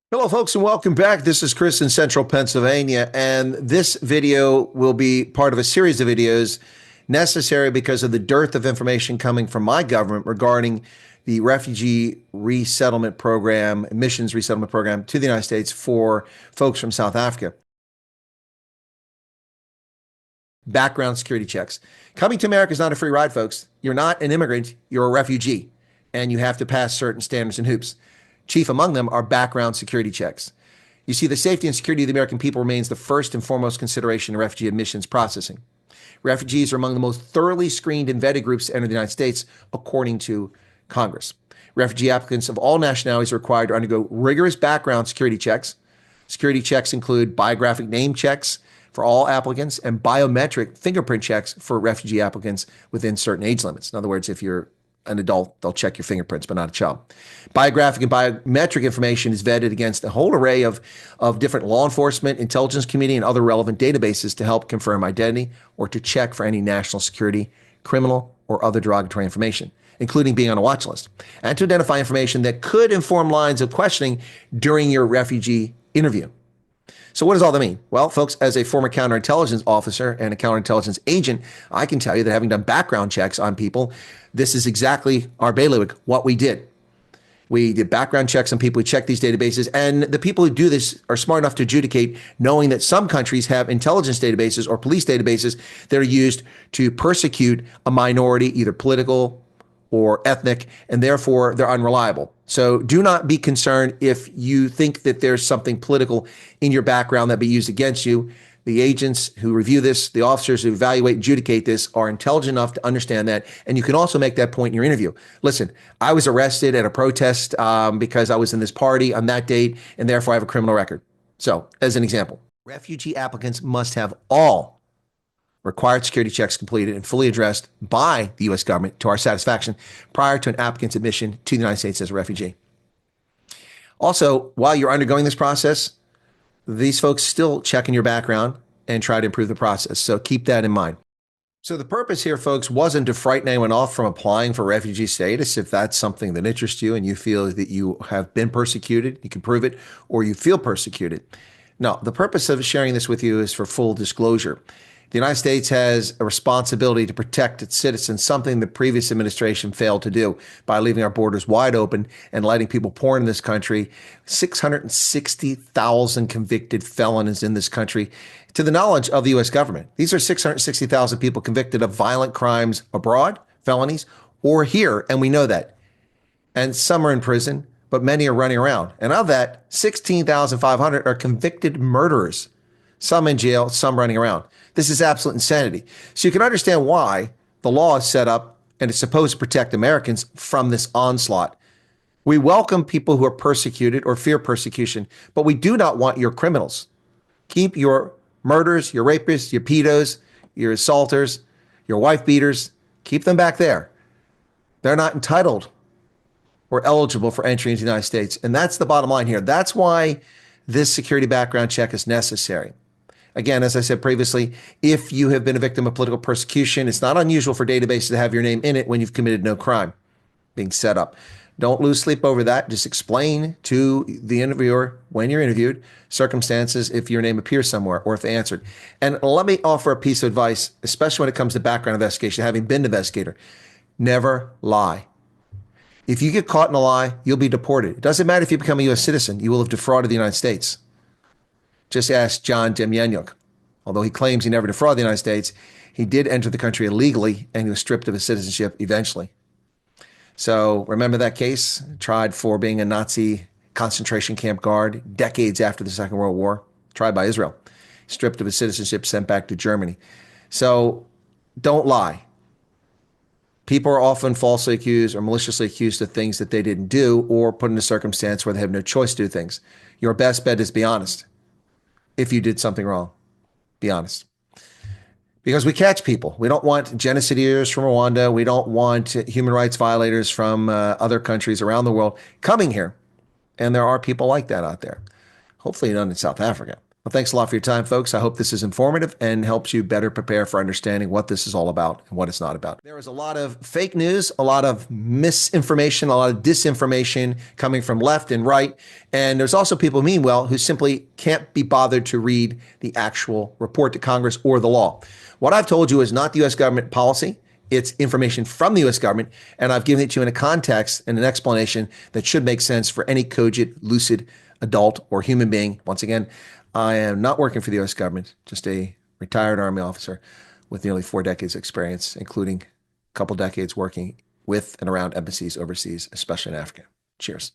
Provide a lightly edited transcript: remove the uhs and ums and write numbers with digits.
Hello, folks, and welcome back. This is Chris in Central Pennsylvania, and this video will be part of a series of videos necessary because of the dearth of information coming from my government regarding the refugee resettlement program, admissions resettlement program to the United States for folks from South Africa. Background security checks. Coming to America is not a free ride, folks. You're not an immigrant, you're a refugee, and you have to pass certain standards and hoops. Chief among them are background security checks. You see, the safety and security of the American people remains the first and foremost consideration in refugee admissions processing. Refugees are among the most thoroughly screened and vetted groups to enter the United States, according to Congress. Refugee applicants of all nationalities are required to undergo rigorous background security checks. Security checks include biographic name checks for all applicants and biometric fingerprint checks for refugee applicants within certain age limits. In other words, if you're an adult, they'll check your fingerprints, but not a child. Biographic and biometric information is vetted against a whole array of different law enforcement, intelligence community, and other relevant databases to help confirm identity or to check for any national security, criminal, or other derogatory information, including being on a watch list, and to identify information that could inform lines of questioning during your refugee interview. So what does all that mean? Well, folks, as a former counterintelligence officer and a counterintelligence agent, I can tell you that having done background checks on people, this is exactly our bailiwick, what we did. We did background checks on people. We checked these databases. And the people who do this are smart enough to adjudicate, knowing that some countries have intelligence databases or police databases that are used to persecute a minority, either political or ethnic, and therefore they're unreliable. So do not be concerned if you think that there's something political in your background that be used against you. The agents who review this, the officers who evaluate, adjudicate this are intelligent enough to understand that. And you can also make that point in your interview. Listen, I was arrested at a protest because I was in this party on that date, and therefore I have a criminal record. So as an example, refugee applicants must have all required security checks completed and fully addressed by the U.S. government to our satisfaction prior to an applicant's admission to the United States as a refugee. Also, while you're undergoing this process, these folks still check in your background and try to improve the process. So keep that in mind. So the purpose here, folks, wasn't to frighten anyone off from applying for refugee status. If that's something that interests you and you feel that you have been persecuted, you can prove it, or you feel persecuted. No, the purpose of sharing this with you is for full disclosure. The United States has a responsibility to protect its citizens, something the previous administration failed to do by leaving our borders wide open and letting people pour in this country. 660,000 convicted felons in this country, to the knowledge of the U.S. government. These are 660,000 people convicted of violent crimes abroad, felonies, or here, and we know that. And some are in prison, but many are running around. And of that, 16,500 are convicted murderers, some in jail, some running around. This is absolute insanity. So you can understand why the law is set up and it's supposed to protect Americans from this onslaught. We welcome people who are persecuted or fear persecution, but we do not want your criminals. Keep your murderers, your rapists, your pedos, your assaulters, your wife beaters, keep them back there. They're not entitled or eligible for entry into the United States. And that's the bottom line here. That's why this security background check is necessary. Again, as I said previously, if you have been a victim of political persecution, it's not unusual for databases to have your name in it when you've committed no crime being set up. Don't lose sleep over that. Just explain to the interviewer when you're interviewed circumstances if your name appears somewhere or if answered. And let me offer a piece of advice, especially when it comes to background investigation, having been an investigator. Never lie. If you get caught in a lie, you'll be deported. It doesn't matter if you become a U.S. citizen. You will have defrauded the United States. Just ask John Demjanjuk. Although he claims he never defrauded the United States, he did enter the country illegally and he was stripped of his citizenship eventually. So remember that case? Tried for being a Nazi concentration camp guard decades after the Second World War, tried by Israel, stripped of his citizenship, sent back to Germany. So don't lie. People are often falsely accused or maliciously accused of things that they didn't do or put in a circumstance where they have no choice to do things. Your best bet is be honest. If you did something wrong, be honest. Because we catch people. We don't want genocideers from Rwanda. We don't want human rights violators from other countries around the world coming here. And there are people like that out there. Hopefully none in South Africa. Well, thanks a lot for your time, folks. I hope this is informative and helps you better prepare for understanding what this is all about and what it's not about. There is a lot of fake news, a lot of misinformation, a lot of disinformation coming from left and right. And there's also people, meanwhile, who simply can't be bothered to read the actual report to Congress or the law. What I've told you is not the U.S. government policy. It's information from the U.S. government, and I've given it to you in a context and an explanation that should make sense for any cogent, lucid adult or human being. Once again, I am not working for the U.S. government, just a retired Army officer with nearly 4 decades experience, including a couple decades working with and around embassies overseas, especially in Africa. Cheers.